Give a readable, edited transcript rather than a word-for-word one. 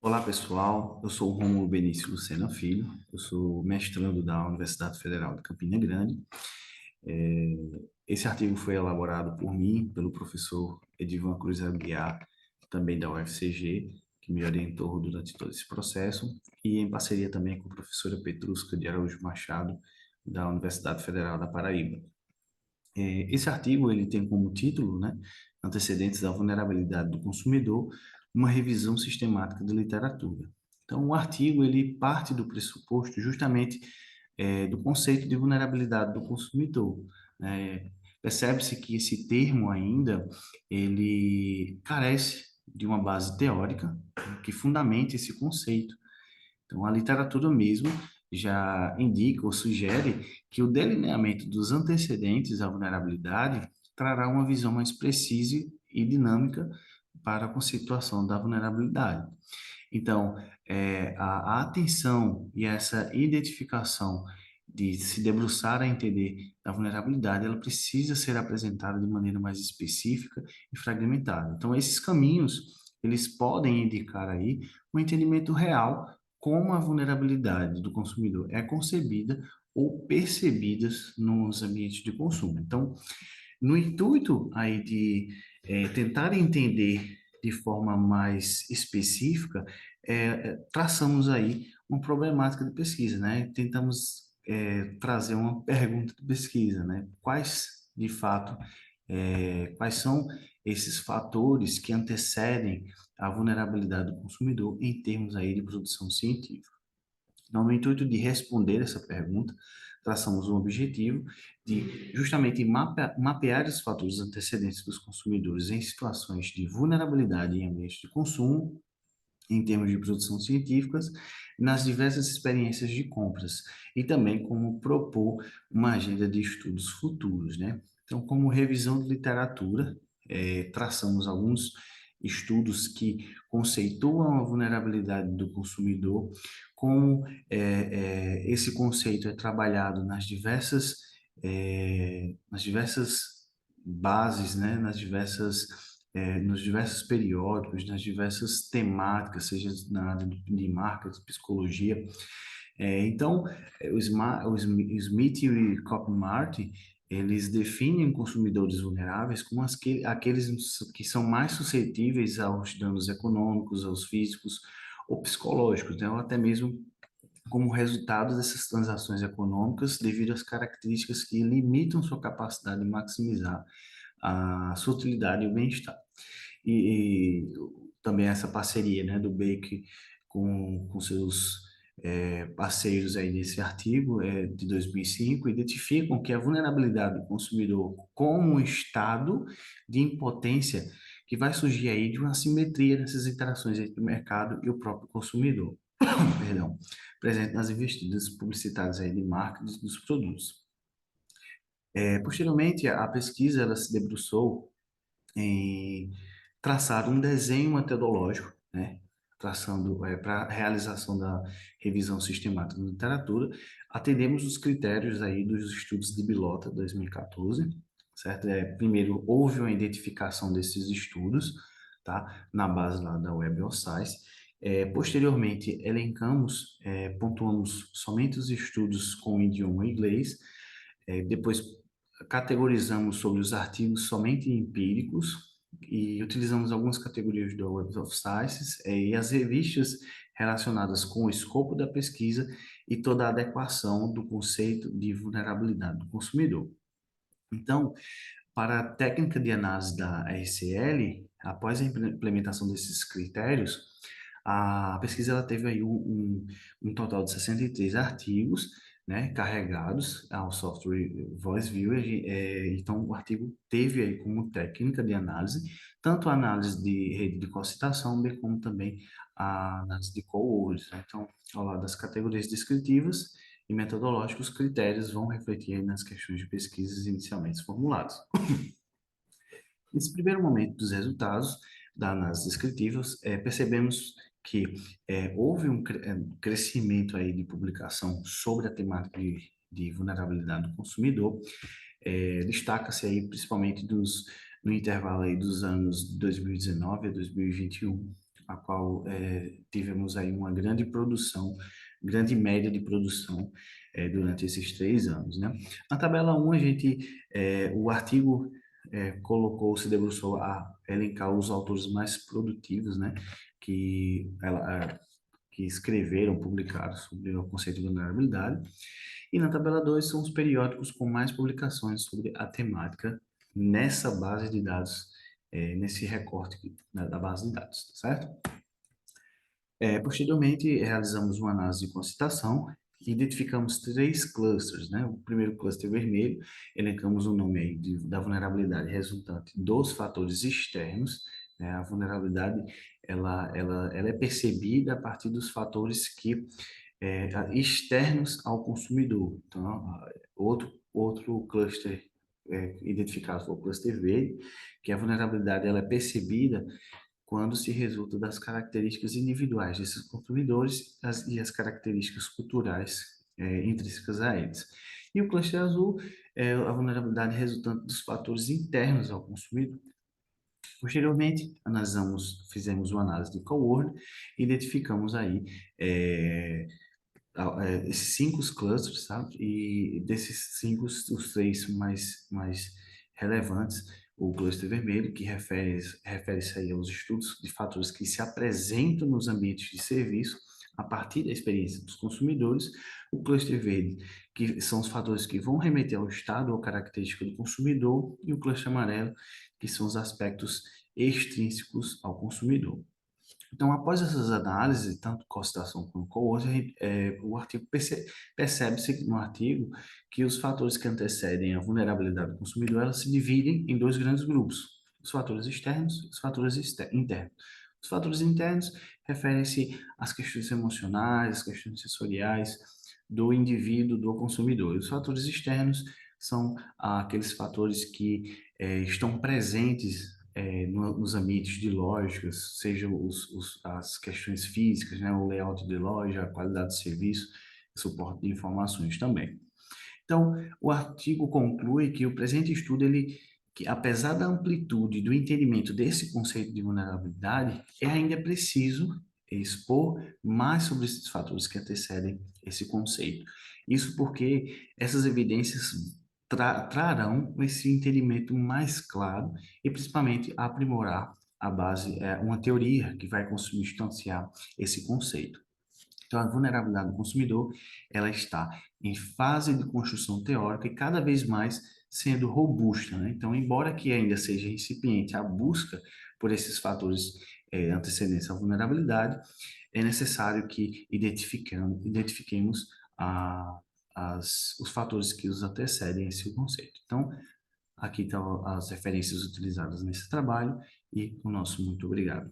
Olá, pessoal. Eu sou o Rômulo Benício Lucena Filho. Eu sou mestrando da Universidade Federal de Campina Grande. É, Esse artigo foi elaborado por mim, pelo professor Edivan Cruz Aguiar, também da UFCG, que me orientou durante todo esse processo, e em parceria também com a professora Petrusca de Araújo Machado, da Universidade Federal da Paraíba. Esse artigo ele tem como título, né, Antecedentes da Vulnerabilidade do Consumidor, uma revisão sistemática de literatura. Então, o artigo ele parte do pressuposto justamente do conceito de vulnerabilidade do consumidor. Percebe-se que esse termo ainda ele carece de uma base teórica, né, que fundamente esse conceito. Então, a literatura mesmo já indica ou sugere que o delineamento dos antecedentes à vulnerabilidade trará uma visão mais precisa e dinâmica para a conceituação da vulnerabilidade. Então, a atenção e essa identificação de se debruçar a entender a vulnerabilidade, ela precisa ser apresentada de maneira mais específica e fragmentada. Então, esses caminhos, eles podem indicar aí um entendimento real como a vulnerabilidade do consumidor é concebida ou percebida nos ambientes de consumo. Então, no intuito aí de tentar entender de forma mais específica, traçamos aí uma problemática de pesquisa, né? Tentamos trazer uma pergunta de pesquisa, né? De fato, quais são esses fatores que antecedem a vulnerabilidade do consumidor em termos aí de produção científica? Então, no intuito de responder essa pergunta, traçamos um objetivo de justamente mapear os fatores antecedentes dos consumidores em situações de vulnerabilidade em ambientes de consumo, em termos de produção científicas, nas diversas experiências de compras, e também como propor uma agenda de estudos futuros, né? Então, como revisão de literatura, traçamos alguns estudos que conceituam a vulnerabilidade do consumidor, como esse conceito é trabalhado nas diversas bases, né? Nos diversos periódicos, nas diversas temáticas, seja na área de marketing, psicologia. Então, o Smith e Copmartin, eles definem consumidores vulneráveis como aqueles que são mais suscetíveis aos danos econômicos, aos físicos ou psicológicos, né? Ou até mesmo como resultado dessas transações econômicas devido às características que limitam sua capacidade de maximizar a sua utilidade e o bem-estar. E também essa parceria, né, do Bake com seus parceiros aí nesse artigo de 2005 identificam que a vulnerabilidade do consumidor como um estado de impotência que vai surgir aí de uma assimetria nessas interações entre o mercado e o próprio consumidor, perdão, presente nas investidas publicitárias aí de marketing dos produtos. Posteriormente, a pesquisa ela se debruçou em traçar um desenho metodológico, né, traçando para a realização da revisão sistemática da literatura, atendemos os critérios aí dos estudos de Bilota 2014, certo? Primeiro, houve uma identificação desses estudos, tá, na base lá da Web of Science. Posteriormente, pontuamos somente os estudos com o idioma inglês, depois categorizamos sobre os artigos somente empíricos e utilizamos algumas categorias do Web of Sciences e as revistas relacionadas com o escopo da pesquisa e toda a adequação do conceito de vulnerabilidade do consumidor. Então, para a técnica de análise da RCL, após a implementação desses critérios, a pesquisa ela teve aí um total de 63 artigos, né, carregados ao software Voice Viewer. Então, o artigo teve aí como técnica de análise tanto a análise de rede de cocitação, bem como também a análise de co-words, né? Então, ao lado das categorias descritivas e metodológicos, os critérios vão refletir aí nas questões de pesquisas inicialmente formuladas. Nesse primeiro momento dos resultados da análise descritiva, percebemos que houve um crescimento aí de publicação sobre a temática de vulnerabilidade do consumidor. Destaca-se aí principalmente no intervalo aí dos anos 2019 a 2021, a qual tivemos aí uma grande produção, grande média de produção durante esses 3 anos, né? Na tabela 1, o artigo colocou, se debruçou a elencar os autores mais produtivos, né? Que escreveram, publicaram sobre o conceito de vulnerabilidade. E na tabela 2 são os periódicos com mais publicações sobre a temática nessa base de dados, nesse recorte da base de dados, tá certo? Posteriormente, realizamos uma análise de concitação e identificamos 3 clusters, né? O primeiro cluster vermelho, elencamos o nome aí da vulnerabilidade resultante dos fatores externos, né? A vulnerabilidade, ela é percebida a partir dos fatores externos ao consumidor. Então, outro cluster identificado foi o cluster verde, que a vulnerabilidade ela é percebida quando se resulta das características individuais desses consumidores e as características culturais intrínsecas a eles. E o cluster azul é a vulnerabilidade resultante dos fatores internos ao consumidor. Posteriormente, fizemos uma análise de cohort e identificamos aí é, esses 5 clusters, sabe? E desses 5, os 3 mais relevantes, o cluster vermelho, que refere-se aí aos estudos de fatores que se apresentam nos ambientes de serviço a partir da experiência dos consumidores, o cluster verde, que são os fatores que vão remeter ao estado ou característica do consumidor, e o cluster amarelo, que são os aspectos extrínsecos ao consumidor. Então, após essas análises, tanto constatação como coerção, o artigo percebe-se no artigo que os fatores que antecedem a vulnerabilidade do consumidor, elas se dividem em 2 grandes grupos: os fatores externos e os fatores internos. Os fatores internos referem-se às questões emocionais, às questões sensoriais do indivíduo, do consumidor. E os fatores externos são aqueles fatores que estão presentes nos ambientes de lógicas, sejam as questões físicas, né, o layout de loja, a qualidade de serviço, suporte de informações também. Então, o artigo conclui que o presente estudo, que apesar da amplitude do entendimento desse conceito de vulnerabilidade, é ainda preciso expor mais sobre esses fatores que antecedem esse conceito. Isso porque essas evidências trarão esse entendimento mais claro e principalmente aprimorar a base, uma teoria que vai substanciar esse conceito. Então, a vulnerabilidade do consumidor, ela está em fase de construção teórica e cada vez mais sendo robusta, né? Então, embora que ainda seja incipiente a busca por esses fatores antecedentes à vulnerabilidade, é necessário que identifiquemos os fatores que os antecedem a esse conceito. Então, aqui estão as referências utilizadas nesse trabalho e o nosso muito obrigado.